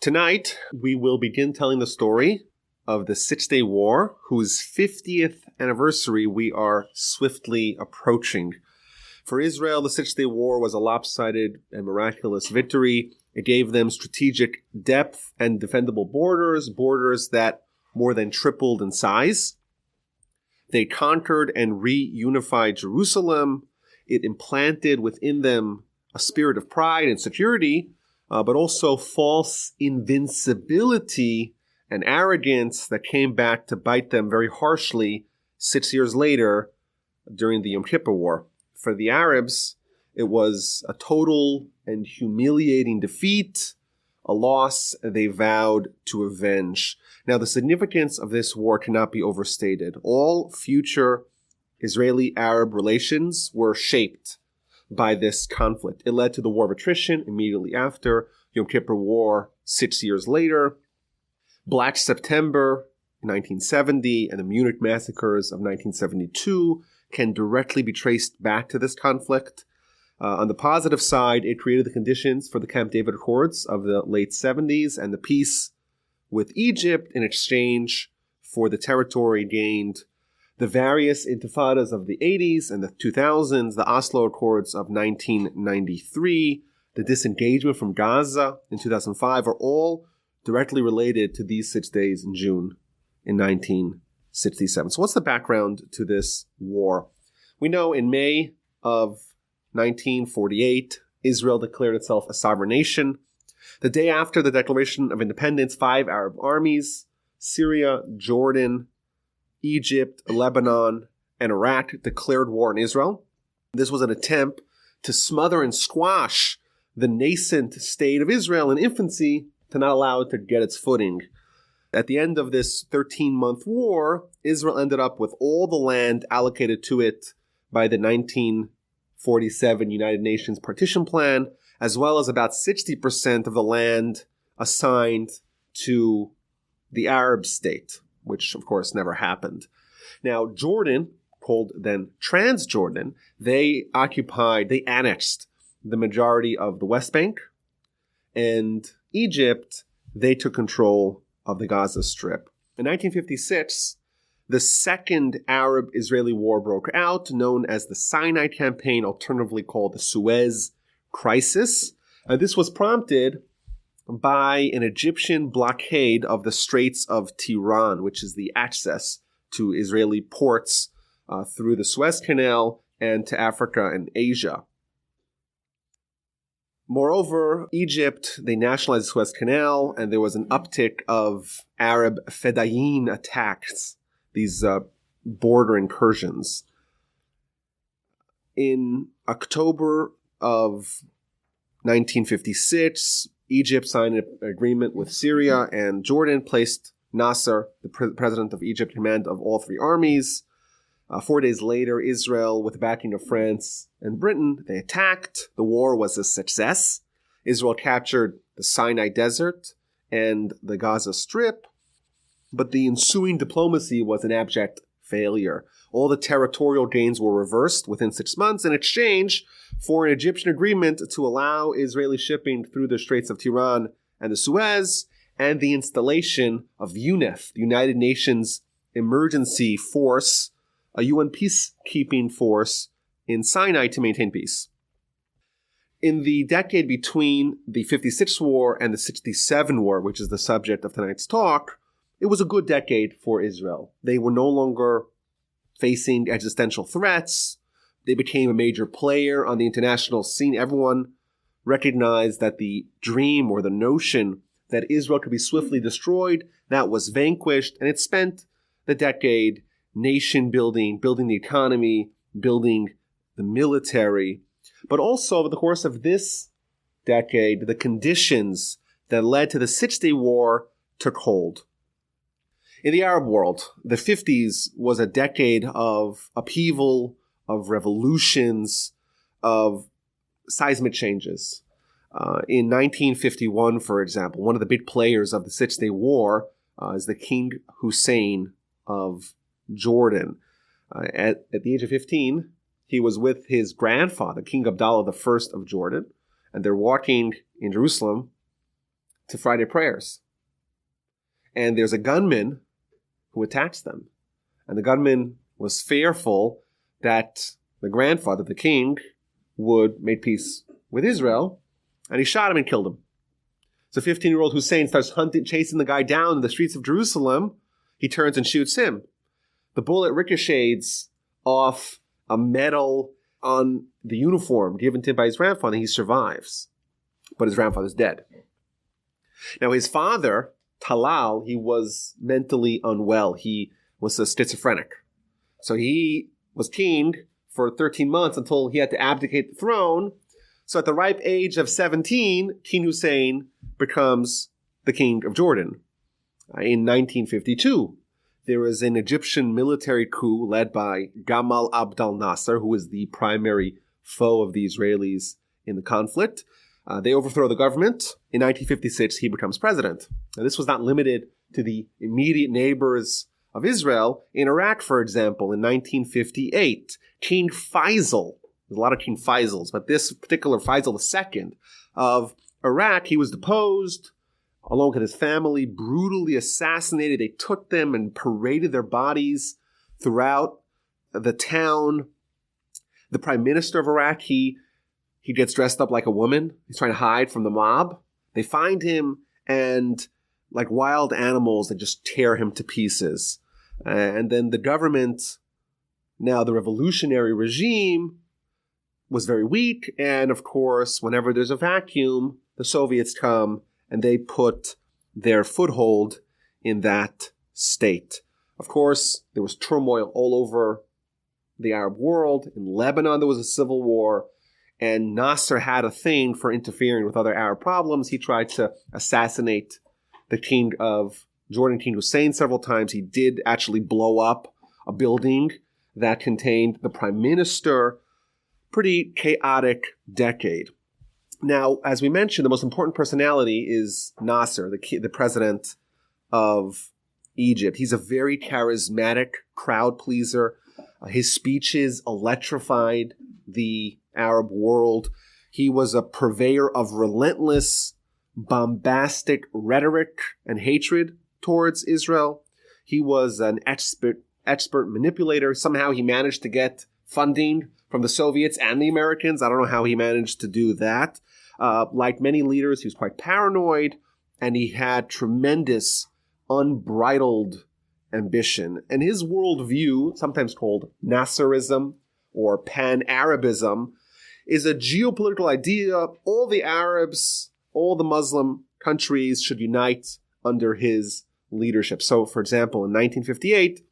Tonight, we will begin telling the story of the Six-Day War, whose 50th anniversary we are swiftly approaching. For Israel, the Six-Day War was a lopsided and miraculous victory. It gave them strategic depth and defendable borders that more than tripled in size. They conquered and reunified Jerusalem. It implanted within them a spirit of pride and security, but also false invincibility and arrogance that came back to bite them very harshly 6 years later during the Yom Kippur War. For the Arabs, it was a total and humiliating defeat, a loss they vowed to avenge. Now, the significance of this war cannot be overstated. All future Israeli-Arab relations were shaped by this conflict. It led to the War of Attrition immediately after, Yom Kippur War 6 years later, Black September 1970, and the Munich massacres of 1972 can directly be traced back to this conflict. On the positive side, it created the conditions for the Camp David Accords of the late 70s and the peace with Egypt in exchange for the territory gained, the various intifadas of the 80s and the 2000s, the Oslo Accords of 1993, the disengagement from Gaza in 2005 are all directly related to these 6 days in June in 1967. So what's the background to this war? We know in May of 1948, Israel declared itself a sovereign nation. The day after the Declaration of Independence, 5 Arab armies, Syria, Jordan, Egypt, Lebanon, and Iraq, declared war on Israel. This was an attempt to smother and squash the nascent state of Israel in infancy to not allow it to get its footing. At the end of this 13-month war, Israel ended up with all the land allocated to it by the 1947 United Nations Partition Plan, as well as about 60% of the land assigned to the Arab state, which of course never happened. Now, Jordan, called then Transjordan, they annexed the majority of the West Bank, and Egypt, they took control of the Gaza Strip. In 1956, the second Arab-Israeli war broke out, known as the Sinai Campaign, alternatively called the Suez Crisis. This was prompted by an Egyptian blockade of the Straits of Tiran, which is the access to Israeli ports through the Suez Canal and to Africa and Asia. Moreover, Egypt, they nationalized the Suez Canal, and there was an uptick of Arab Fedayeen attacks, these border incursions. In October of 1956, Egypt signed an agreement with Syria, and Jordan placed Nasser, the president of Egypt, in command of all 3 armies. 4 days later, Israel, with the backing of France and Britain, they attacked. The war was a success. Israel captured the Sinai Desert and the Gaza Strip, but the ensuing diplomacy was an abject failure. All the territorial gains were reversed within 6 months in exchange for an Egyptian agreement to allow Israeli shipping through the Straits of Tiran and the Suez, and the installation of UNIF, the United Nations Emergency Force, a UN peacekeeping force in Sinai to maintain peace. In the decade between the 56 war and the 67 war, which is the subject of tonight's talk, it was a good decade for Israel. They were no longer facing existential threats. They became a major player on the international scene. Everyone recognized that the dream or the notion that Israel could be swiftly destroyed, that was vanquished, and it spent the decade nation building, building the economy, building the military. But also, over the course of this decade, the conditions that led to the Six-Day War took hold. In the Arab world, the 50s was a decade of upheaval, of revolutions, of seismic changes. In 1951, for example, one of the big players of the Six-Day War is the King Hussein of Jordan. At the age of 15, he was with his grandfather, King Abdullah I of Jordan, and they're walking in Jerusalem to Friday prayers. And there's a gunman who attacks them. And the gunman was fearful that the grandfather, the king, would make peace with Israel. And he shot him and killed him. So 15-year-old Hussein starts chasing the guy down in the streets of Jerusalem. He turns and shoots him. The bullet ricochets off a medal on the uniform given to him by his grandfather. He survives. But his grandfather's dead. Now his father, Talal, he was mentally unwell. He was a schizophrenic. So he was king for 13 months until he had to abdicate the throne. So at the ripe age of 17, King Hussein becomes the king of Jordan. In 1952, there was an Egyptian military coup led by Gamal Abdel Nasser, who was the primary foe of the Israelis in the conflict. They overthrow the government. In 1956, he becomes president. Now, this was not limited to the immediate neighbors of Israel. In Iraq, for example, in 1958, King Faisal, there's a lot of King Faisals, but this particular Faisal II of Iraq, he was deposed, along with his family, brutally assassinated. They took them and paraded their bodies throughout the town. The prime minister of Iraq, he gets dressed up like a woman. He's trying to hide from the mob. They find him, and like wild animals, they just tear him to pieces. And then the government, now the revolutionary regime, was very weak. And of course, whenever there's a vacuum, the Soviets come and they put their foothold in that state. Of course, there was turmoil all over the Arab world. In Lebanon, there was a civil war. And Nasser had a thing for interfering with other Arab problems. He tried to assassinate the king of Jordan, King Hussein, several times. He did actually blow up a building that contained the prime minister. Pretty chaotic decade. Now, as we mentioned, the most important personality is Nasser, the president of Egypt. He's a very charismatic crowd pleaser. His speeches electrified the Arab world. He was a purveyor of relentless, bombastic rhetoric and hatred towards Israel. He was an expert manipulator. Somehow he managed to get funding from the Soviets and the Americans. I don't know how he managed to do that. Like many leaders, he was quite paranoid, and he had tremendous, unbridled ambition. And his worldview, sometimes called Nasserism or Pan-Arabism, is a geopolitical idea. All the Arabs, all the Muslim countries should unite under his leadership. So, for example, in 1958,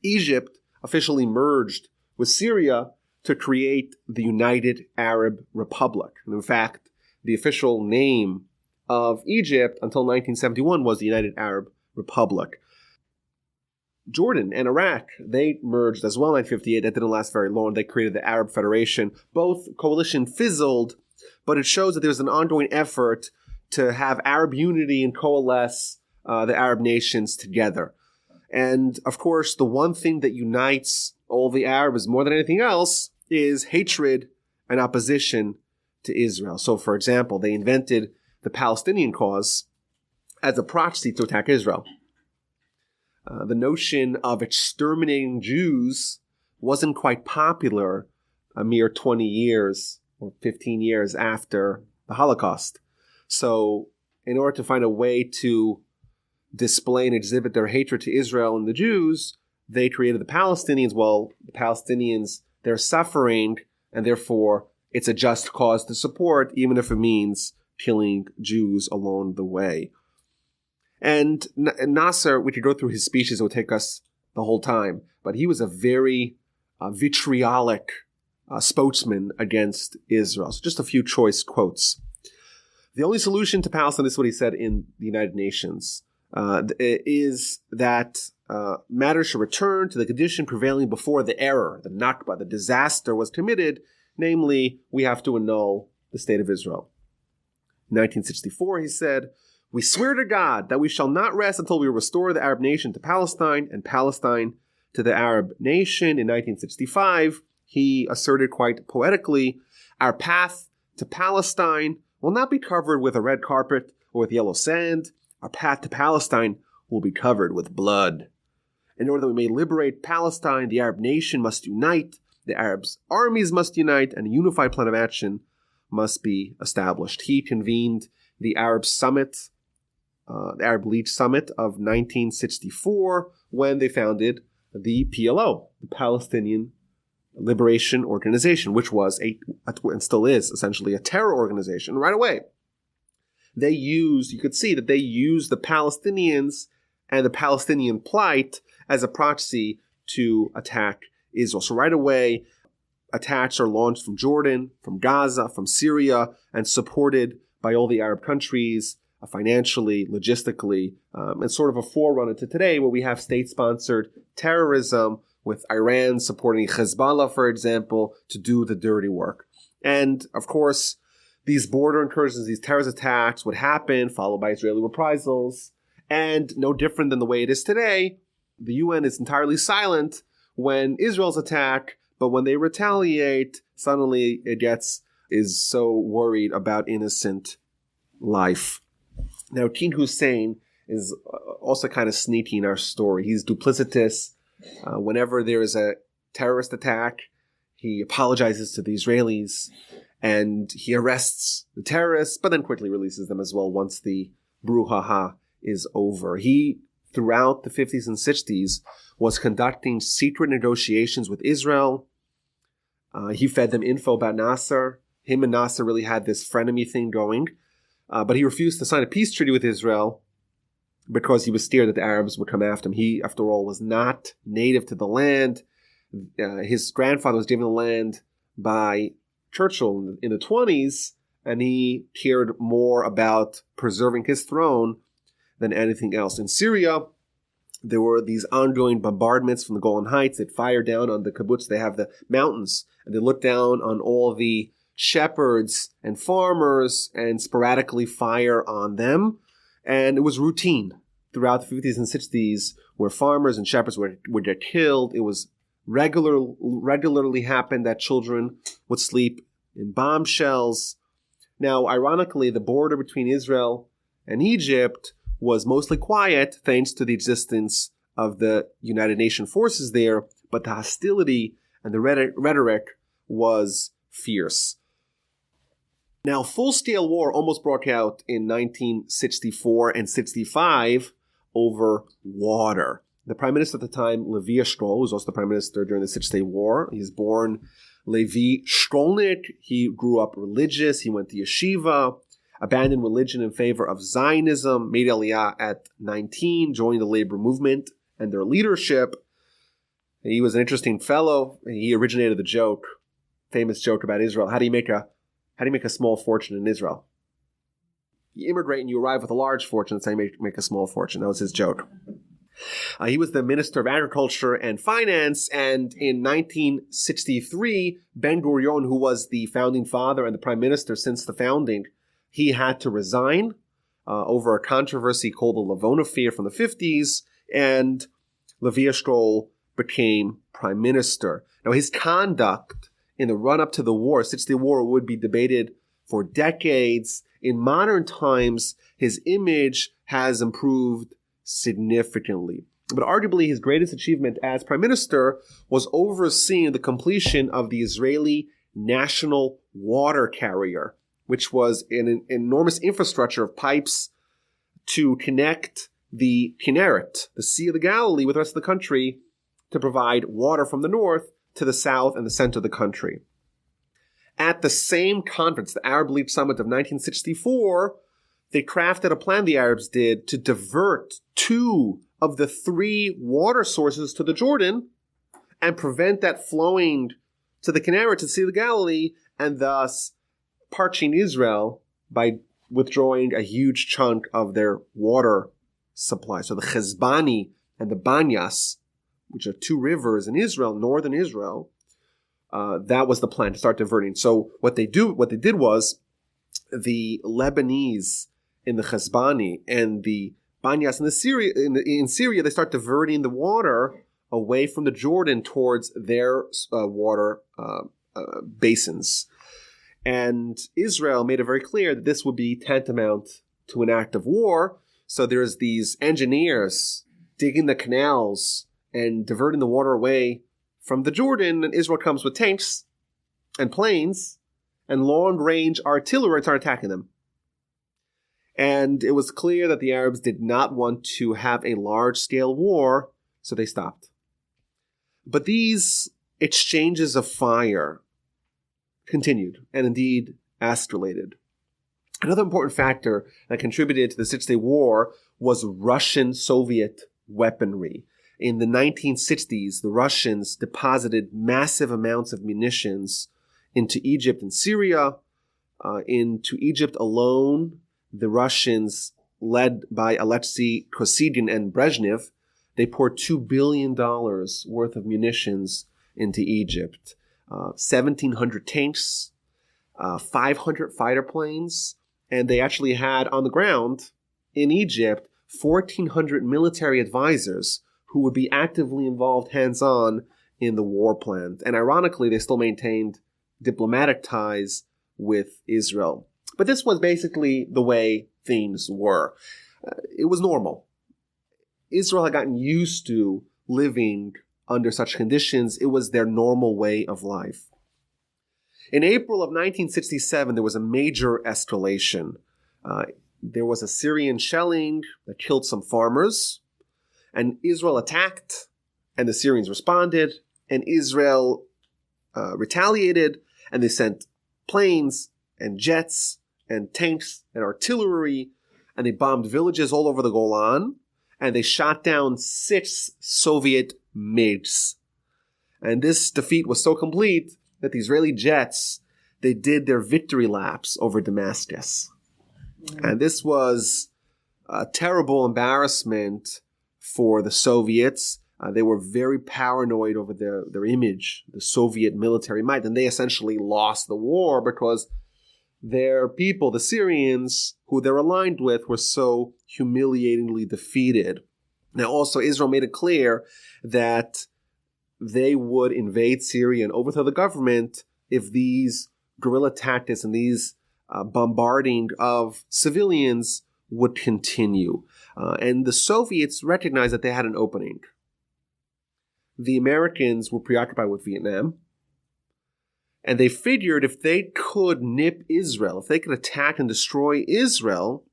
Egypt officially merged with Syria to create the United Arab Republic. And in fact, the official name of Egypt until 1971 was the United Arab Republic. Jordan and Iraq, they merged as well in 1958. That didn't last very long. They created the Arab Federation. Both coalition fizzled, but it shows that there was an ongoing effort to have Arab unity and coalesce the Arab nations together. And of course, the one thing that unites all the Arabs more than anything else is hatred and opposition to Israel. So, for example, they invented the Palestinian cause as a proxy to attack Israel. The notion of exterminating Jews wasn't quite popular a mere 20 years or 15 years after the Holocaust. So, in order to find a way to display and exhibit their hatred to Israel and the Jews, they created the Palestinians. Well, the Palestinians, they're suffering, and therefore it's a just cause to support, even if it means killing Jews along the way. And Nasser, we could go through his speeches, it would take us the whole time, but he was a very vitriolic spokesman against Israel. So just a few choice quotes. The only solution to Palestine, this is what he said in the United Nations, is that matters should return to the condition prevailing before the error, the Nakba, the disaster was committed. Namely, we have to annul the state of Israel. In 1964, he said, "We swear to God that we shall not rest until we restore the Arab nation to Palestine and Palestine to the Arab nation." In 1965, he asserted quite poetically, "Our path to Palestine will not be covered with a red carpet or with yellow sand, our path to Palestine will be covered with blood. In order that we may liberate Palestine, the Arab nation must unite, the Arabs' armies must unite, and a unified plan of action must be established. He convened the Arab Summit, the Arab League Summit of 1964, when they founded the PLO, the Palestinian Liberation Organization, which was and still is essentially a terror organization. Right away, you could see that they used the Palestinians and the Palestinian plight as a proxy to attack Israel. So right away, attacks are launched from Jordan, from Gaza, from Syria, and supported by all the Arab countries, financially, logistically, and sort of a forerunner to today where we have state-sponsored terrorism with Iran supporting Hezbollah, for example, to do the dirty work. And, of course, these border incursions, these terrorist attacks would happen, followed by Israeli reprisals. And no different than the way it is today, the UN is entirely silent when Israel's attacked, but when they retaliate, suddenly is so worried about innocent life. Now, King Hussein is also kind of sneaky in our story. He's duplicitous. Whenever there is a terrorist attack, he apologizes to the Israelis and he arrests the terrorists, but then quickly releases them as well once the brouhaha is over. He, throughout the 50s and 60s, was conducting secret negotiations with Israel. He fed them info about Nasser. Him and Nasser really had this frenemy thing going. But he refused to sign a peace treaty with Israel because he was scared that the Arabs would come after him. He, after all, was not native to the land. His grandfather was given the land by Churchill in the 20s, and he cared more about preserving his throne than anything else. In Syria, there were these ongoing bombardments from the Golan Heights. They'd fire down on the kibbutz. They have the mountains, and they look down on all the shepherds and farmers and sporadically fire on them. And it was routine throughout the 50s and 60s where farmers and shepherds would get killed. It was regularly happened that children would sleep in bombshells. Now, ironically, the border between Israel and Egypt was mostly quiet thanks to the existence of the United Nations forces there, but the hostility and the rhetoric was fierce. Now, full-scale war almost broke out in 1964 and 65 over water. The prime minister at the time, Levi Eshkol, was also the prime minister during the Six-Day War. He was born Levi Shkolnik. He grew up religious. He went to yeshiva, abandoned religion in favor of Zionism, made Aliyah at 19, joined the labor movement and their leadership. He was an interesting fellow. He originated the famous joke about Israel. How do you make a small fortune in Israel? You immigrate and you arrive with a large fortune. That's how you make a small fortune. That was his joke. He was the Minister of Agriculture and Finance, and in 1963, Ben-Gurion, who was the founding father and the prime minister since the founding, he had to resign over a controversy called the Lavon Affair from the 50s, and Levi Eshkol became prime minister. Now, his conduct in the run-up to the war, Six-Day War, would be debated for decades. In modern times, his image has improved significantly. But arguably, his greatest achievement as prime minister was overseeing the completion of the Israeli national water carrier, which was an enormous infrastructure of pipes to connect the Kinneret, the Sea of the Galilee, with the rest of the country to provide water from the north to the south and the center of the country. At the same conference, the Arab League Summit of 1964, they crafted a plan, the Arabs did, to divert 2 of the 3 water sources to the Jordan and prevent that flowing to the Kinneret, to the Sea of the Galilee, and thus parching Israel by withdrawing a huge chunk of their water supply. So the Chezbani and the Banyas, which are 2 rivers in Israel, northern Israel, that was the plan, to start diverting. So what they did was the Lebanese in the Chezbani and the Banyas in Syria, they start diverting the water away from the Jordan towards their water basins. And Israel made it very clear that this would be tantamount to an act of war. So there's these engineers digging the canals and diverting the water away from the Jordan, and Israel comes with tanks and planes and long-range artillery and start attacking them. And it was clear that the Arabs did not want to have a large-scale war, so they stopped. But these exchanges of fire continued and indeed escalated. Another important factor that contributed to the Six-Day War was Russian-Soviet weaponry. In the 1960s, the Russians deposited massive amounts of munitions into Egypt and Syria. Into Egypt alone, the Russians, led by Alexei Kosygin and Brezhnev, they poured $2 billion worth of munitions into Egypt. 1,700 tanks, 500 fighter planes, and they actually had on the ground in Egypt 1,400 military advisors who would be actively involved hands-on in the war plan. And ironically, they still maintained diplomatic ties with Israel. But this was basically the way things were. It was normal. Israel had gotten used to living under such conditions. It was their normal way of life. In April of 1967, there was a major escalation. There was a Syrian shelling that killed some farmers, and Israel attacked, and the Syrians responded, and Israel retaliated, and they sent planes and jets and tanks and artillery, and they bombed villages all over the Golan, and they shot down 6 Soviet MiGs. And this defeat was so complete that the Israeli jets, they did their victory laps over Damascus. And this was a terrible embarrassment for the Soviets. They were very paranoid over their image, the Soviet military might, and they essentially lost the war because their people, the Syrians, who they're aligned with, were so humiliatingly defeated. Now, also, Israel made it clear that they would invade Syria and overthrow the government if these guerrilla tactics and these bombarding of civilians would continue. And the Soviets recognized that they had an opening. The Americans were preoccupied with Vietnam, and they figured if they could nip Israel, if they could attack and destroy Israel,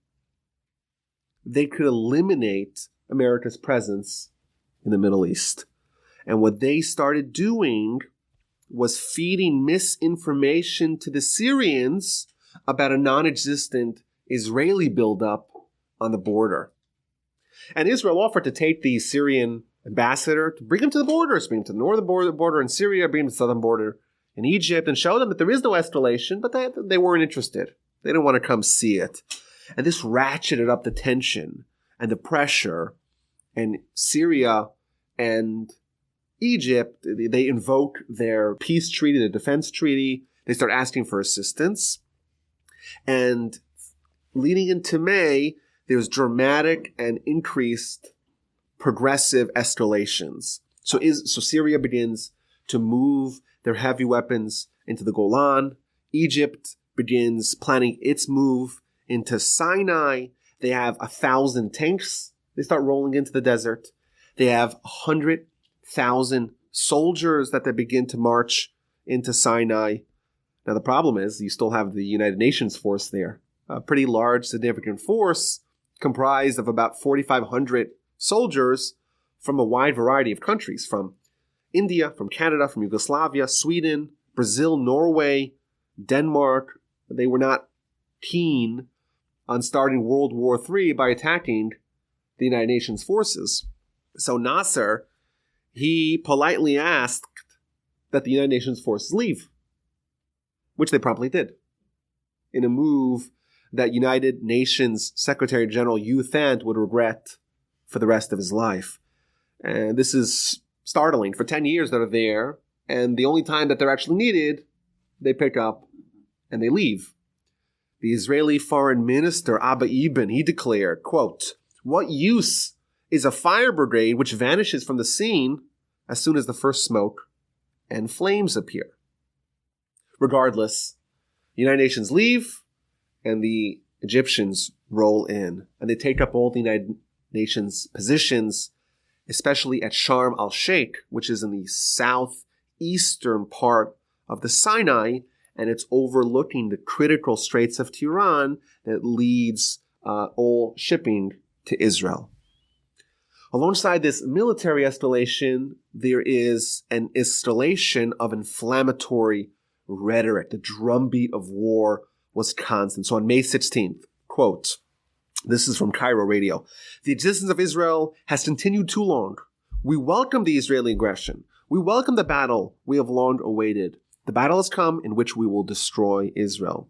they could eliminate America's presence in the Middle East. And what they started doing was feeding misinformation to the Syrians about a non-existent Israeli buildup on the border. And Israel offered to take the Syrian ambassador to bring him to the borders, bring him to the northern border in Syria, bring him to the southern border in Egypt, and show them that there is no escalation, but they weren't interested. They didn't want to come see it. And this ratcheted up the tension and the pressure, and Syria and Egypt, they invoke their peace treaty, their defense treaty. They start asking for assistance. And leading into May, there's dramatic and increased progressive escalations. So Syria begins to move their heavy weapons into the Golan. Egypt begins planning its move into Sinai. They have 1,000 tanks. They start rolling into the desert. They have 100,000 soldiers that they begin to march into Sinai. Now, the problem is you still have the United Nations force there, a pretty large, significant force comprised of about 4,500 soldiers from a wide variety of countries, from India, from Canada, from Yugoslavia, Sweden, Brazil, Norway, Denmark. They were not keen on starting World War III by attacking the United Nations forces. So Nasser, he politely asked that the United Nations forces leave, which they promptly did, in a move that United Nations Secretary General U Thant would regret for the rest of his life. And this is startling. For 10 years they're there, and the only time that they're actually needed, they pick up and they leave. The Israeli foreign minister, Abba Eban, he declared, quote, "What use is a fire brigade which vanishes from the scene as soon as the first smoke and flames appear?" Regardless, the United Nations leave, and the Egyptians roll in, and they take up all the United Nations positions, especially at Sharm el-Sheikh, which is in the southeastern part of the Sinai, and it's overlooking the critical Straits of Tiran that leads all shipping to Israel. Alongside this military escalation, there is an escalation of inflammatory rhetoric. The drumbeat of war was constant. So on May 16th, quote, this is from Cairo Radio, "The existence of Israel has continued too long. We welcome the Israeli aggression. We welcome the battle we have long awaited. The battle has come in which we will destroy Israel."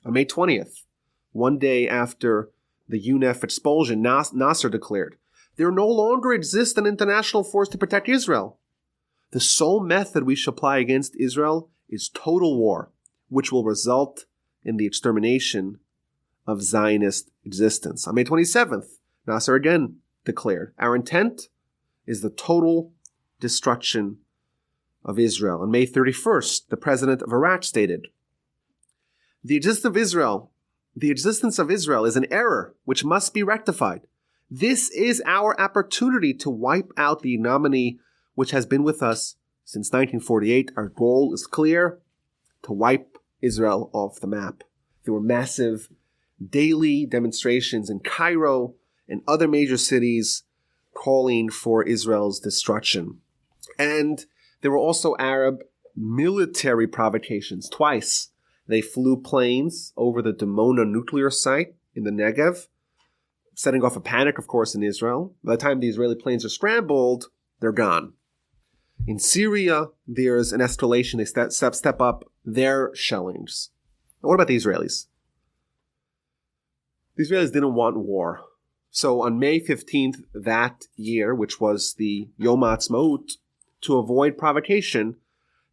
On May 20th, one day after the UNEF expulsion, Nasser declared, "There no longer exists an international force to protect Israel. The sole method we shall apply against Israel is total war, which will result in the extermination of Zionist existence." On May 27th, Nasser again declared, "Our intent is the total destruction of Israel." On May 31st, the president of Iraq stated, The existence of Israel is an error which must be rectified. This is our opportunity to wipe out the ignominy which has been with us since 1948. Our goal is clear, to wipe Israel off the map. There were massive daily demonstrations in Cairo and other major cities calling for Israel's destruction. And there were also Arab military provocations. Twice they flew planes over the Dimona nuclear site in the Negev, setting off a panic, of course, in Israel. By the time the Israeli planes are scrambled, they're gone. In Syria, there's an escalation. They step up their shellings. What about the Israelis? The Israelis didn't want war. So on May 15th that year, which was the Yom HaAtzmaut, to avoid provocation,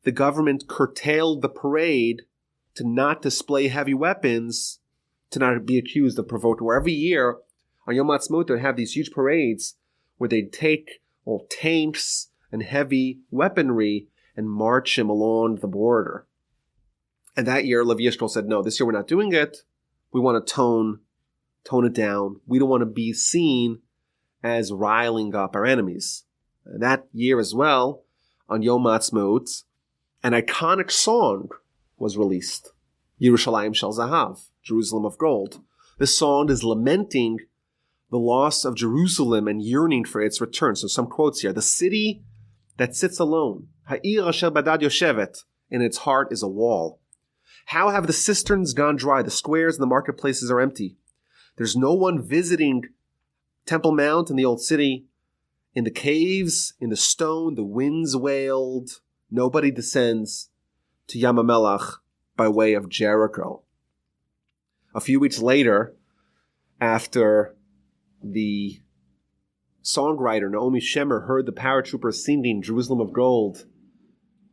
the government curtailed the parade to not display heavy weapons, to not be accused of provoking war. Every year on Yom HaAtzmaut, they'd have these huge parades where they'd take all tanks and heavy weaponry and march him along the border. And that year, Levi Eshkol said, no, this year we're not doing it. We want to tone it down. We don't want to be seen as riling up our enemies. And that year as well, on Yom HaAtzmaut, an iconic song was released, Yerushalayim Shel Zahav, Jerusalem of Gold. This song is lamenting the loss of Jerusalem and yearning for its return. So some quotes here. The city that sits alone, Ha'ir asher badad yoshevet, in its heart is a wall. How have the cisterns gone dry? The squares and the marketplaces are empty. There's no one visiting Temple Mount in the old city. In the caves, in the stone, the winds wailed. Nobody descends to Yam HaMelech by way of Jericho. A few weeks later, after the songwriter Naomi Shemer heard the paratroopers singing Jerusalem of Gold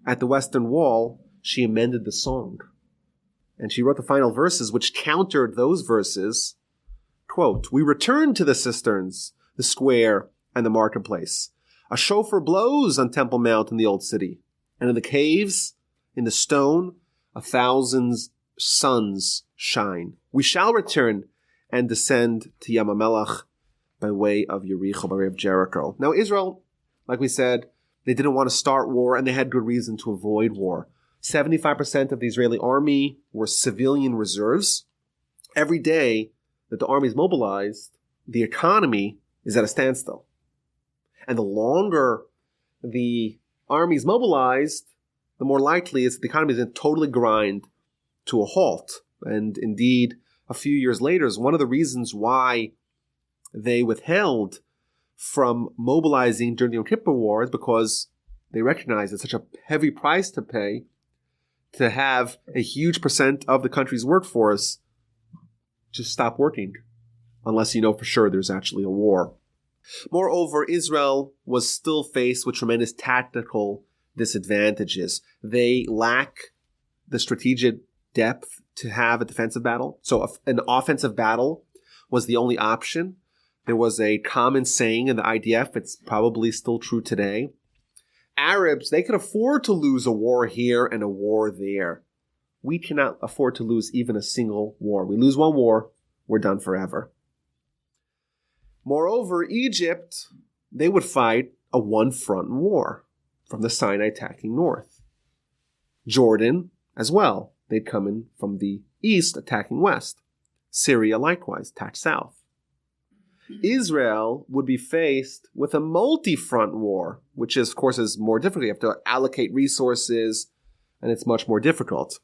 at the Western Wall, she amended the song. And she wrote the final verses, which countered those verses. Quote, "We return to the cisterns, the square, and the marketplace. A shofar blows on Temple Mount in the old city, and in the caves, in the stone, 1,000 suns shine. We shall return and descend to Yam HaMelech by way of Yericho, by way of Jericho." Now Israel, like we said, they didn't want to start war, and they had good reason to avoid war. 75% of the Israeli army were civilian reserves. Every day that the army is mobilized, the economy is at a standstill. And the longer the army is mobilized, the more likely it's the economy is going to totally grind to a halt. And indeed, a few years later is one of the reasons why they withheld from mobilizing during the Yom Kippur War, is because they recognized it's such a heavy price to pay to have a huge percent of the country's workforce just stop working unless you know for sure there's actually a war. Moreover, Israel was still faced with tremendous tactical disadvantages. They lack the strategic depth to have a defensive battle. So an offensive battle was the only option. There was a common saying in the IDF, it's probably still true today. Arabs, they could afford to lose a war here and a war there. We cannot afford to lose even a single war. We lose one war, were done forever. Moreover, Egypt, they would fight a one-front war from the Sinai attacking north. Jordan as well. They'd come in from the east attacking west. Syria likewise, attacked south. Israel would be faced with a multi-front war, which is, of course, is more difficult. You have to allocate resources, and it's much more difficult.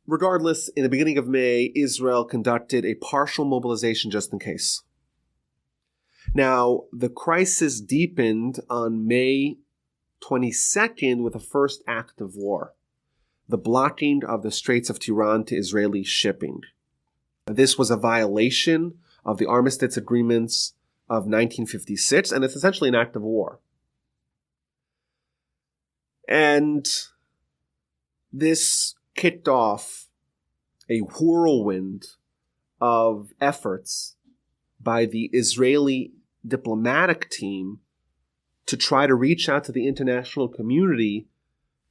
Regardless, in the beginning of May, Israel conducted a partial mobilization just in case. Now, the crisis deepened on May 22nd with the first act of war, the blocking of the Straits of Tiran to Israeli shipping. This was a violation of the armistice agreements of 1956, and it's essentially an act of war. And this kicked off a whirlwind of efforts by the Israeli diplomatic team to try to reach out to the international community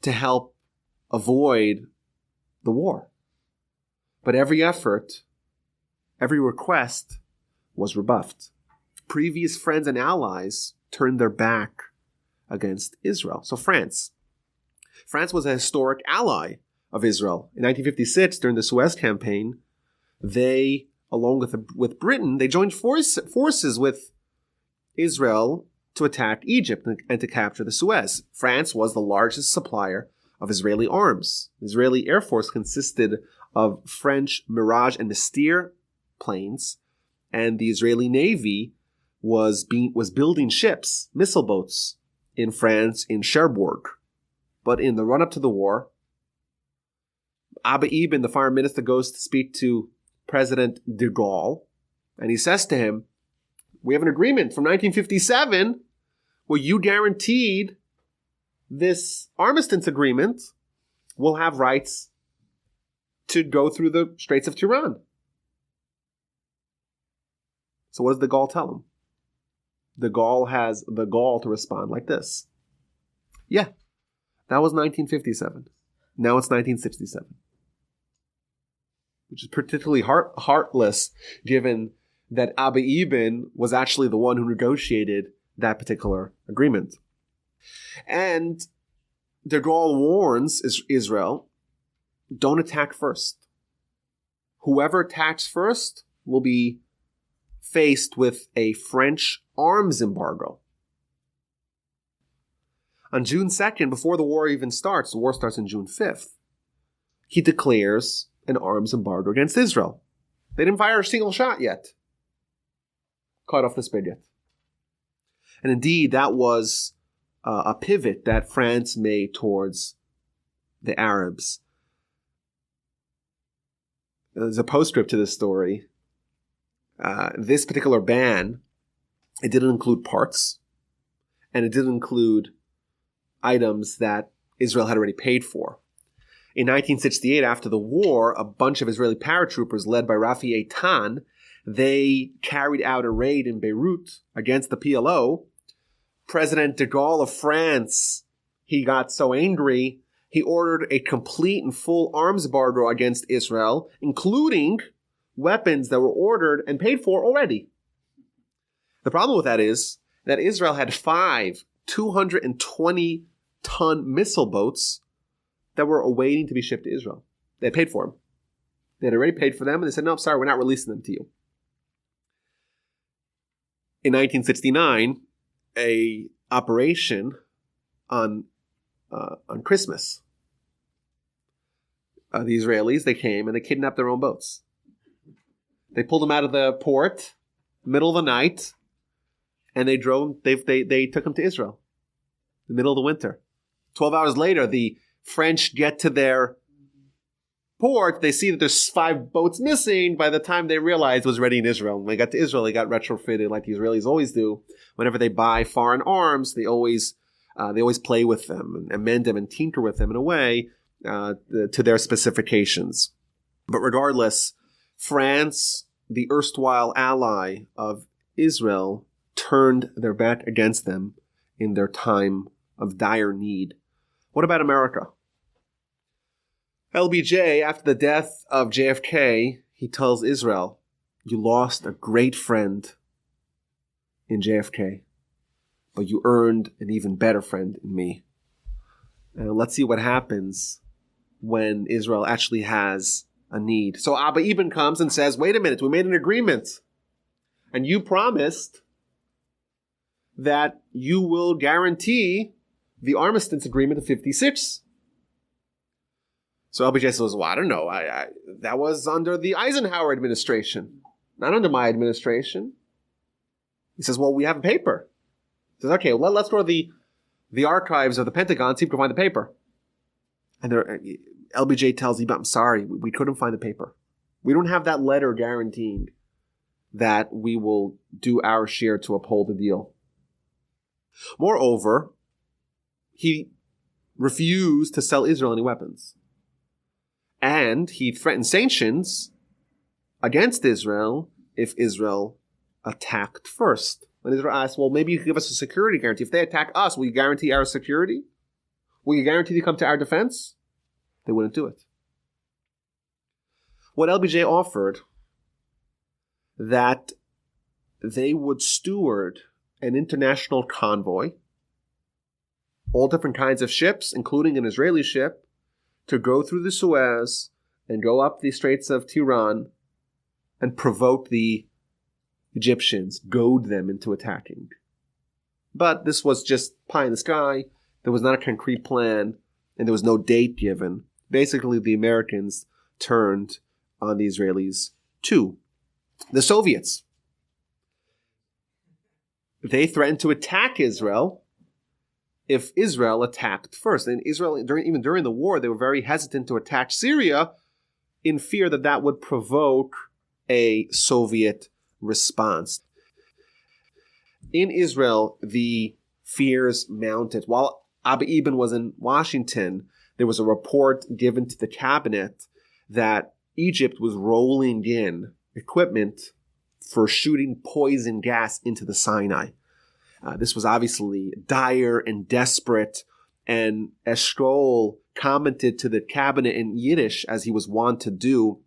to help avoid the war. But every effort, every request was rebuffed. Previous friends and allies turned their back against Israel. So France was a historic ally of Israel. In 1956, during the Suez Campaign, they, along with Britain, they joined forces with Israel to attack Egypt and to capture the Suez. France was the largest supplier of Israeli arms. The Israeli Air Force consisted of French Mirage and Mystère planes, and the Israeli Navy was building ships, missile boats, in France, in Cherbourg. But in the run-up to the war, Abba Eban, the foreign minister, goes to speak to President de Gaulle, and he says to him, we have an agreement from 1957 where you guaranteed this armistice agreement will have rights to go through the Straits of Tiran. So what does de Gaulle tell him? De Gaulle has the gall to respond like this. Yeah, that was 1957. Now it's 1967. Which is particularly heartless, given that Abba Eban was actually the one who negotiated that particular agreement. And de Gaulle warns Israel, don't attack first. Whoever attacks first will be faced with a French arms embargo. On June 2nd, before the war even starts, the war starts on June 5th, he declares an arms embargo against Israel. They didn't fire a single shot yet. Cut off the spigot. And indeed, that was a pivot that France made towards the Arabs. There's a postscript to this story. This particular ban, it didn't include parts, and it didn't include items that Israel had already paid for. In 1968, after the war, a bunch of Israeli paratroopers led by Rafi Eitan, they carried out a raid in Beirut against the PLO. President de Gaulle of France, he got so angry, he ordered a complete and full arms embargo against Israel, including weapons that were ordered and paid for already. The problem with that is that Israel had 5 220-ton missile boats that were awaiting to be shipped to Israel. They had paid for them. They had already paid for them, and they said, no, sorry, we're not releasing them to you. In 1969, a operation on Christmas, the Israelis, they came and they kidnapped their own boats. They pulled them out of the port, middle of the night, and they took them to Israel, in the middle of the winter. 12 hours later, the French get to their port, they see that there's 5 boats missing. By the time they realized it was ready in Israel. When they got to Israel, they got retrofitted like the Israelis always do. Whenever they buy foreign arms, they always play with them and amend them and tinker with them in a way to their specifications. But regardless, France, the erstwhile ally of Israel, turned their back against them in their time of dire need. What about America? LBJ, after the death of JFK, he tells Israel, you lost a great friend in JFK, but you earned an even better friend in me. And let's see what happens when Israel actually has a need. So Abba Ibn comes and says, wait a minute, we made an agreement. And you promised that you will guarantee the armistice agreement of 56. So LBJ says, well, I don't know. That was under the Eisenhower administration, not under my administration. He says, well, we have a paper. He says, okay, well, let's go to the archives of the Pentagon, see if we can find the paper. And LBJ tells him, I'm sorry, we couldn't find the paper. We don't have that letter guaranteeing that we will do our share to uphold the deal. Moreover, he refused to sell Israel any weapons. And he threatened sanctions against Israel if Israel attacked first. When Israel asked, well, maybe you could give us a security guarantee. If they attack us, will you guarantee our security? Will you guarantee to come to our defense? They wouldn't do it. What LBJ offered, that they would steward an international convoy, all different kinds of ships, including an Israeli ship, to go through the Suez and go up the Straits of Tiran and provoke the Egyptians, goad them into attacking. But this was just pie in the sky. There was not a concrete plan, and there was no date given. Basically, the Americans turned on the Israelis too. The Soviets, they threatened to attack Israel if Israel attacked first. And Israel, even during the war, they were very hesitant to attack Syria in fear that that would provoke a Soviet response. In Israel, the fears mounted. While Abba Ibn was in Washington, there was a report given to the cabinet that Egypt was rolling in equipment for shooting poison gas into the Sinai. This was obviously dire and desperate, and Eshkol commented to the cabinet in Yiddish, as he was wont to do.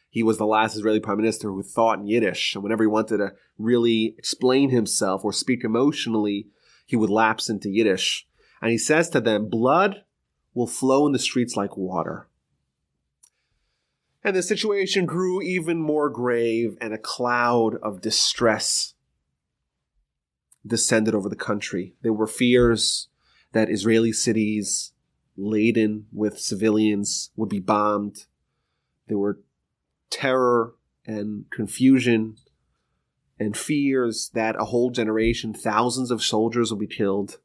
He was the last Israeli prime minister who thought in Yiddish, and whenever he wanted to really explain himself or speak emotionally, he would lapse into Yiddish. And he says to them, blood will flow in the streets like water. And the situation grew even more grave, and a cloud of distress descended over the country. There were fears that Israeli cities laden with civilians would be bombed. There were terror and confusion and fears that a whole generation, thousands of soldiers will be killed.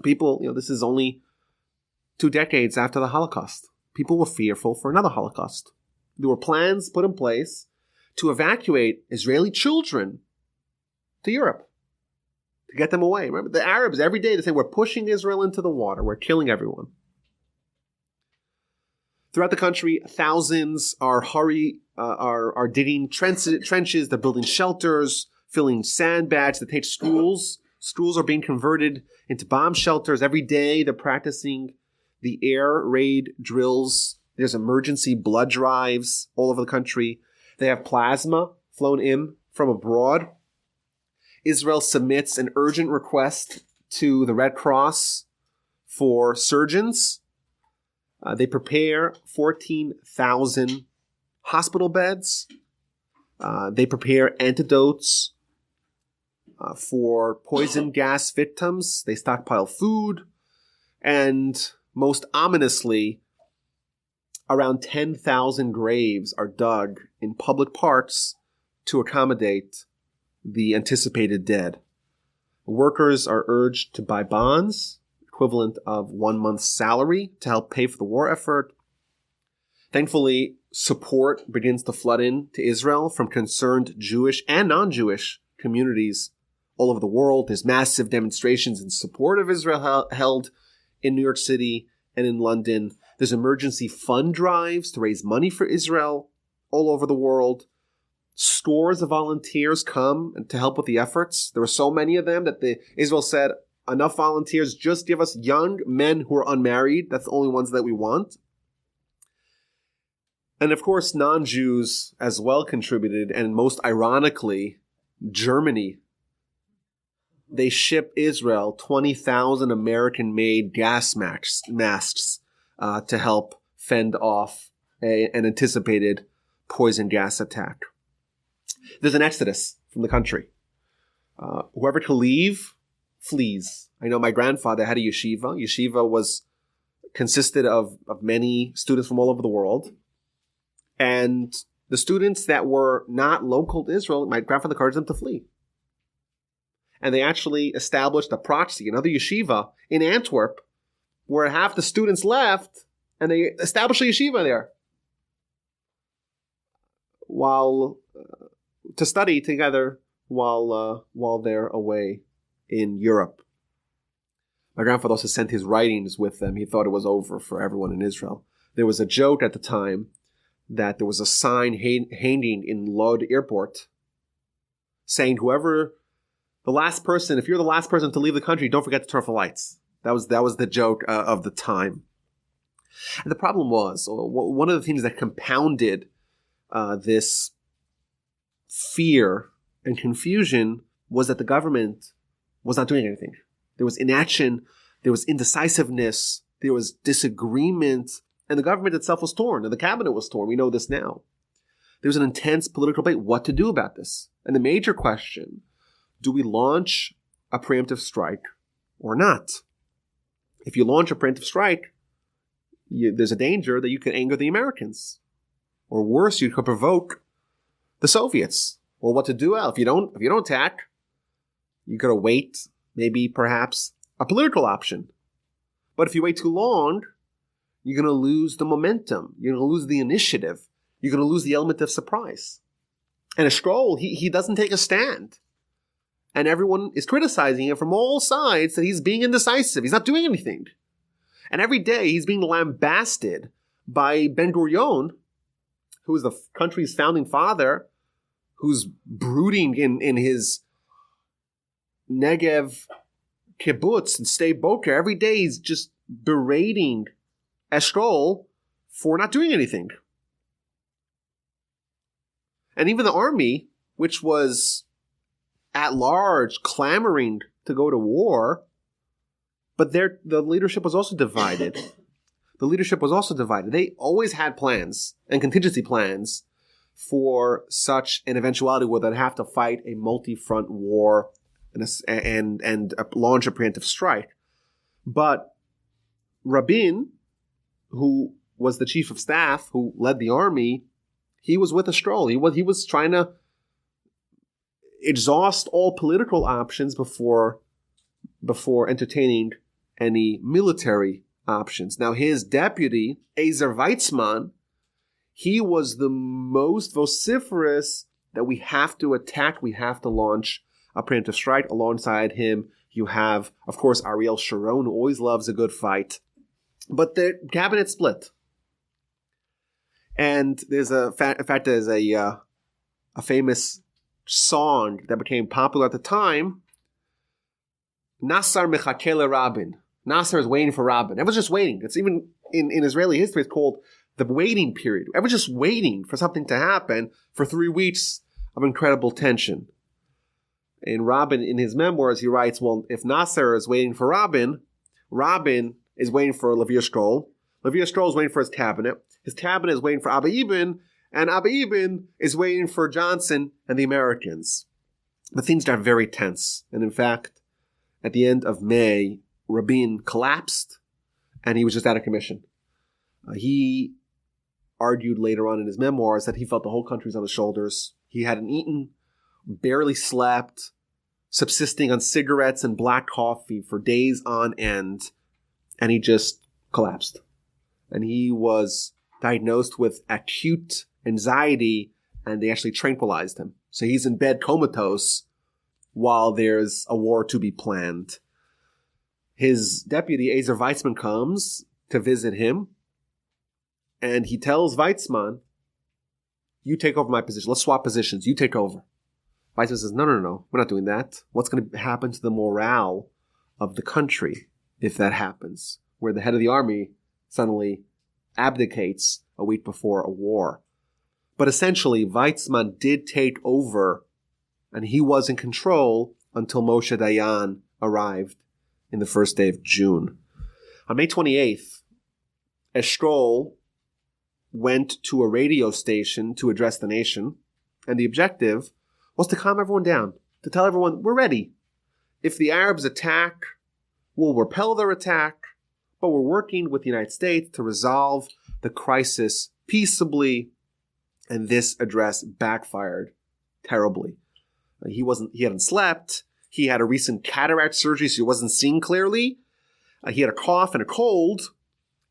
People, this is only 2 decades after the Holocaust. People were fearful for another Holocaust. There were plans put in place to evacuate Israeli children to Europe, to get them away. Remember, the Arabs, every day they say, we're pushing Israel into the water. We're killing everyone. Throughout the country, thousands are digging trenches. They're building shelters, filling sandbags to take schools. Schools are being converted into bomb shelters. Every day they're practicing the air raid drills. There's emergency blood drives all over the country. They have plasma flown in from abroad. Israel submits an urgent request to the Red Cross for surgeons. They prepare 14,000 hospital beds. They prepare antidotes for poison gas victims. They stockpile food. And most ominously, around 10,000 graves are dug in public parks to accommodate the anticipated dead. Workers are urged to buy bonds, equivalent of 1 month's salary, to help pay for the war effort. Thankfully, support begins to flood in to Israel from concerned Jewish and non-Jewish communities all over the world. There's massive demonstrations in support of Israel held in New York City and in London. There's emergency fund drives to raise money for Israel all over the world. Scores of volunteers come to help with the efforts. There were so many of them that Israel said, enough volunteers, just give us young men who are unmarried. That's the only ones that we want. And of course, non-Jews as well contributed, and most ironically, Germany. They ship Israel 20,000 American-made gas masks to help fend off an anticipated poison gas attack. There's an exodus from the country. Whoever can leave, flees. I know my grandfather had a yeshiva. Yeshiva consisted of many students from all over the world. And the students that were not local to Israel, my grandfather encouraged them to flee. And they actually established a proxy, another yeshiva in Antwerp, where half the students left, and they established a yeshiva there to study together while they're away in Europe. My grandfather also sent his writings with them. He thought it was over for everyone in Israel. There was a joke at the time that there was a sign hanging in Lod airport saying, if you're the last person to leave the country, don't forget to turn off the lights. That was the joke of the time. And the problem was, one of the things that compounded this fear and confusion was that the government was not doing anything. There was inaction, there was indecisiveness, there was disagreement, and the government itself was torn, and the cabinet was torn. We know this now. There was an intense political debate what to do about this. And the major question, do we launch a preemptive strike or not? If you launch a preemptive strike, there's a danger that you could anger the Americans. Or worse, you could provoke the Soviets. Well, what to do? Well, if you don't attack, you got to wait, maybe perhaps a political option. But if you wait too long, you're going to lose the momentum. You're going to lose the initiative. You're going to lose the element of surprise. And a Stroll, he doesn't take a stand. And everyone is criticizing him from all sides that he's being indecisive. He's not doing anything. And every day he's being lambasted by Ben-Gurion, who is the country's founding father, who's brooding in his Negev kibbutz and Sde Boker. Every day he's just berating Eshkol for not doing anything. And even the army, which was at large clamoring to go to war, but the leadership was also divided. They always had plans and contingency plans for such an eventuality where they'd have to fight a multi-front war and launch a preemptive strike. But Rabin, who was the chief of staff, who led the army, he was with a Stroll. He was trying to exhaust all political options before entertaining any military options. Now, his deputy, Ezer Weizmann, he was the most vociferous that we have to attack, we have to launch a preemptive strike. Alongside him, you have, of course, Ariel Sharon, who always loves a good fight. But the cabinet split. And there's a famous song that became popular at the time. Nasser mechake Rabin. Nasser is waiting for Rabin. Everyone's just waiting. It's even in Israeli history, it's called the waiting period. Everyone's just waiting for something to happen for 3 weeks of incredible tension. And Rabin, in his memoirs, he writes, well, if Nasser is waiting for Rabin, Rabin is waiting for Levi Eshkol. Levi Eshkol is waiting for his cabinet. His cabinet is waiting for Abba Eban, and Abba Eban is waiting for Johnson and the Americans. But things got very tense. And in fact, at the end of May, Rabin collapsed, and he was just out of commission. He argued later on in his memoirs that he felt the whole country's on his shoulders. He hadn't eaten, barely slept, subsisting on cigarettes and black coffee for days on end, and he just collapsed. And he was diagnosed with acute anxiety, and they actually tranquilized him. So he's in bed comatose while there's a war to be planned. His deputy, Ezer Weizmann, comes to visit him, and he tells Weizmann, you take over my position. Let's swap positions. You take over. Weizmann says, no. We're not doing that. What's going to happen to the morale of the country if that happens? Where the head of the army suddenly abdicates a week before a war. But essentially, Weizmann did take over, and he was in control until Moshe Dayan arrived in the first day of June. On May 28th, Eshkol went to a radio station to address the nation, and the objective was to calm everyone down, to tell everyone, we're ready. If the Arabs attack, we'll repel their attack, but we're working with the United States to resolve the crisis peaceably, and this address backfired terribly. He hadn't slept, he had a recent cataract surgery, so he wasn't seeing clearly, he had a cough and a cold,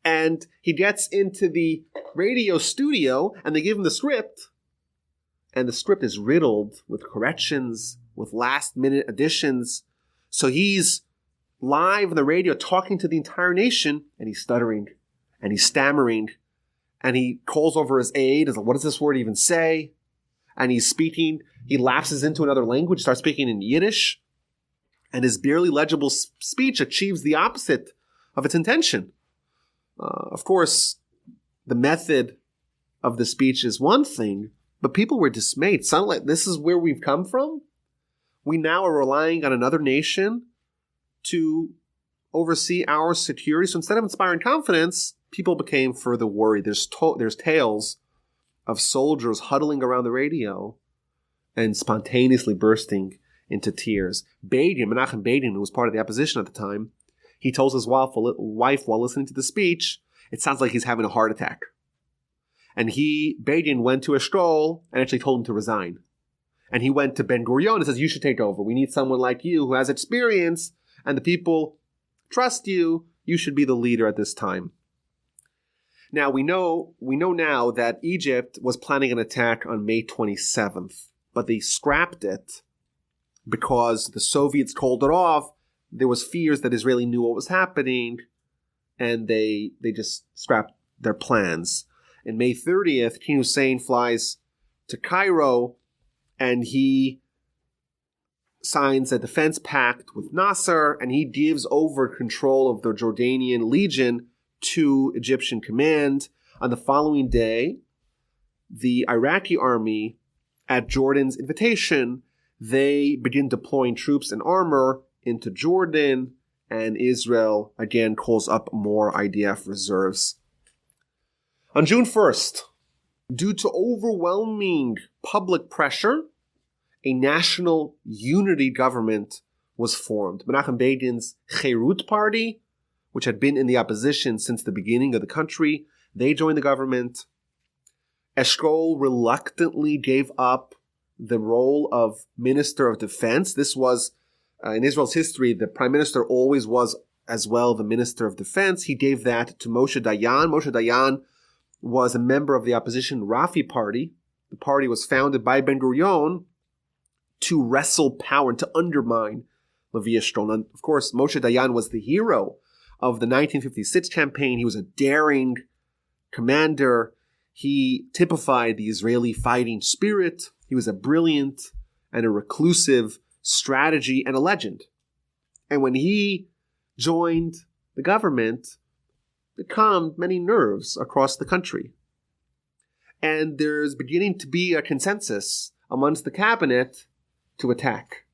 and he gets into the radio studio, and they give him the script, and the script is riddled with corrections, with last-minute additions. So he's live on the radio talking to the entire nation, and he's stuttering, and he's stammering, and he calls over his aide, is like, what does this word even say? And he's speaking, he lapses into another language, starts speaking in Yiddish, and his barely legible speech achieves the opposite of its intention. Of course, the method of the speech is one thing, but people were dismayed. Suddenly, this is where we've come from? We now are relying on another nation to oversee our security. So instead of inspiring confidence, people became further worried. There's tales of soldiers huddling around the radio and spontaneously bursting into tears. Menachem Begin, who was part of the opposition at the time, he told his wife while listening to the speech, it sounds like he's having a heart attack. And Begin went to Eshkol and actually told him to resign. And he went to Ben Gurion and says, you should take over. We need someone like you who has experience and the people trust you. You should be the leader at this time. Now, we know now that Egypt was planning an attack on May 27th, but they scrapped it because the Soviets called it off. There was fears that Israel knew what was happening, and they just scrapped their plans. And May 30th, King Hussein flies to Cairo, and he signs a defense pact with Nasser, and he gives over control of the Jordanian legion to Egyptian command. On the following day, the Iraqi army, at Jordan's invitation, they begin deploying troops and armor into Jordan, and Israel again calls up more IDF reserves. On June 1st, due to overwhelming public pressure, a national unity government was formed. Menachem Begin's Cherut party, which had been in the opposition since the beginning of the country, they joined the government. Eshkol reluctantly gave up the role of Minister of Defense. This was, in Israel's history, the Prime Minister always was as well the Minister of Defense. He gave that to Moshe Dayan. Moshe Dayan was a member of the opposition Rafi party. The party was founded by Ben Gurion to wrestle power and to undermine Levi Eshkol. And of course, Moshe Dayan was the hero of the 1956 campaign. He was a daring commander. He typified the Israeli fighting spirit. He was a brilliant and a reclusive strategy and a legend. And when he joined the government, it calmed many nerves across the country. And there's beginning to be a consensus amongst the cabinet to attack.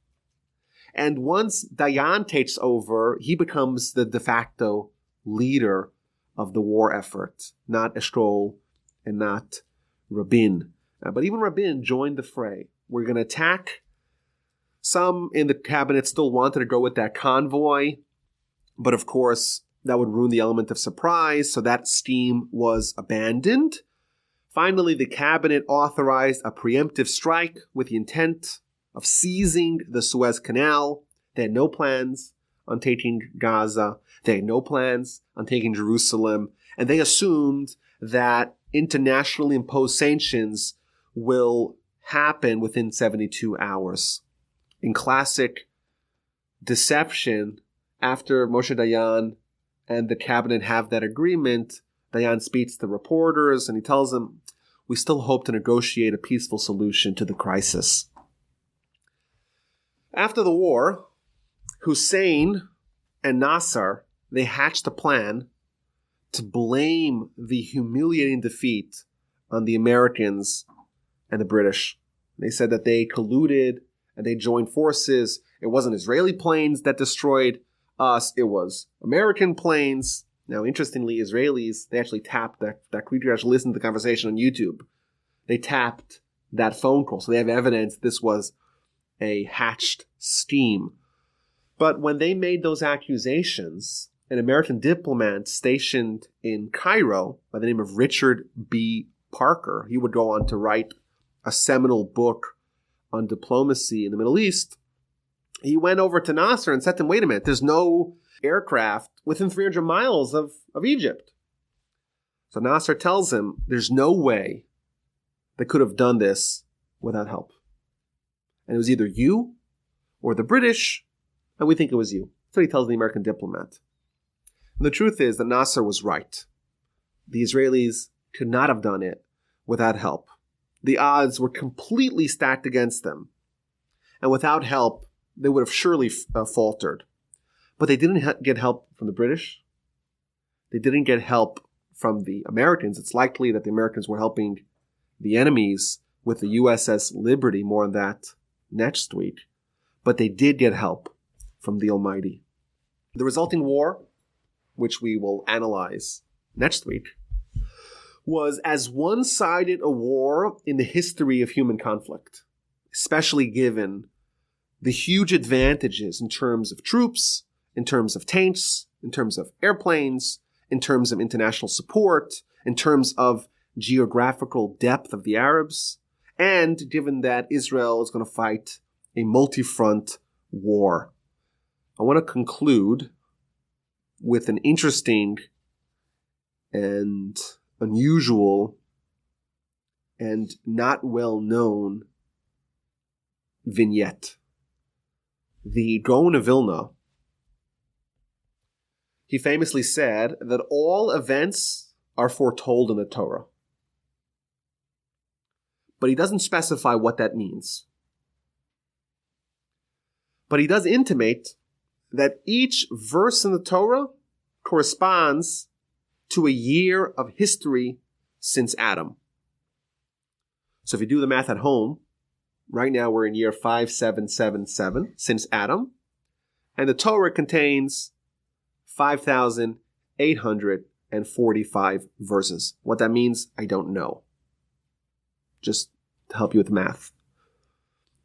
And once Dayan takes over, he becomes the de facto leader of the war effort, not Eshkol and not Rabin. But even Rabin joined the fray. We're going to attack. Some in the cabinet still wanted to go with that convoy, but of course that would ruin the element of surprise, so that scheme was abandoned. Finally, the cabinet authorized a preemptive strike with the intent of seizing the Suez Canal. They had no plans on taking Gaza. They had no plans on taking Jerusalem. And they assumed that internationally imposed sanctions will happen within 72 hours. In classic deception, after Moshe Dayan and the cabinet have that agreement, Dayan speaks to reporters and he tells them, we still hope to negotiate a peaceful solution to the crisis. After the war, Hussein and Nasser, they hatched a plan to blame the humiliating defeat on the Americans and the British. They said that they colluded and they joined forces. It wasn't Israeli planes that destroyed us. It was American planes. Now, interestingly, Israelis, they actually tapped that creature. Actually listened to the conversation on YouTube. They tapped that phone call. So they have evidence this was a hatched scheme. But when they made those accusations, an American diplomat stationed in Cairo by the name of Richard B. Parker, he would go on to write a seminal book on diplomacy in the Middle East. He went over to Nasser and said to him, wait a minute, there's no aircraft within 300 miles of Egypt. So Nasser tells him there's no way they could have done this without help. And it was either you or the British, and we think it was you. That's what he tells the American diplomat. And the truth is that Nasser was right. The Israelis could not have done it without help. The odds were completely stacked against them. And without help, they would have surely faltered. But they didn't get help from the British. They didn't get help from the Americans. It's likely that the Americans were helping the enemies with the USS Liberty, more on that next week. But they did get help from the Almighty. The resulting war, which we will analyze next week, was as one-sided a war in the history of human conflict, especially given the huge advantages in terms of troops, in terms of tanks, in terms of airplanes, in terms of international support, in terms of geographical depth of the Arabs, and given that Israel is going to fight a multi-front war. I want to conclude with an interesting and unusual and not well-known vignette. The Gaon of Vilna, he famously said that all events are foretold in the Torah. But he doesn't specify what that means. But he does intimate that each verse in the Torah corresponds to a year of history since Adam. So if you do the math at home, right now we're in year 5777 since Adam, and the Torah contains 5,845 verses. What that means, I don't know. Just to help you with math.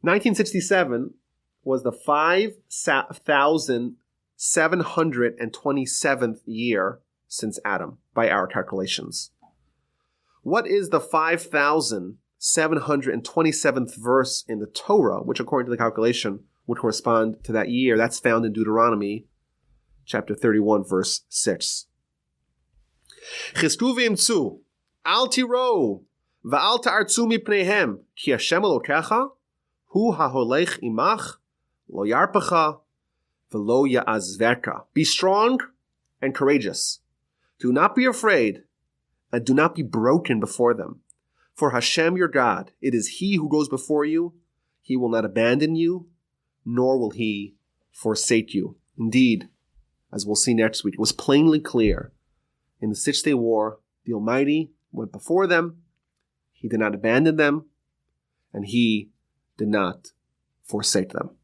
1967 was the 5,727th year since Adam, by our calculations. What is the 5,727th verse in the Torah, which according to the calculation would correspond to that year? That's found in Deuteronomy chapter 31, verse 6. Chizku v'imtzu, al tiro, v'al ta'artzu mipneihem, ki Hashem Elokecha, hu ha'holech imach, lo yarpecha, v'lo ya'azverka. Be strong and courageous. Do not be afraid, and do not be broken before them. For Hashem your God, it is He who goes before you. He will not abandon you, nor will He forsake you. Indeed, as we'll see next week, it was plainly clear in the Six-Day War, the Almighty went before them, He did not abandon them, and He did not forsake them.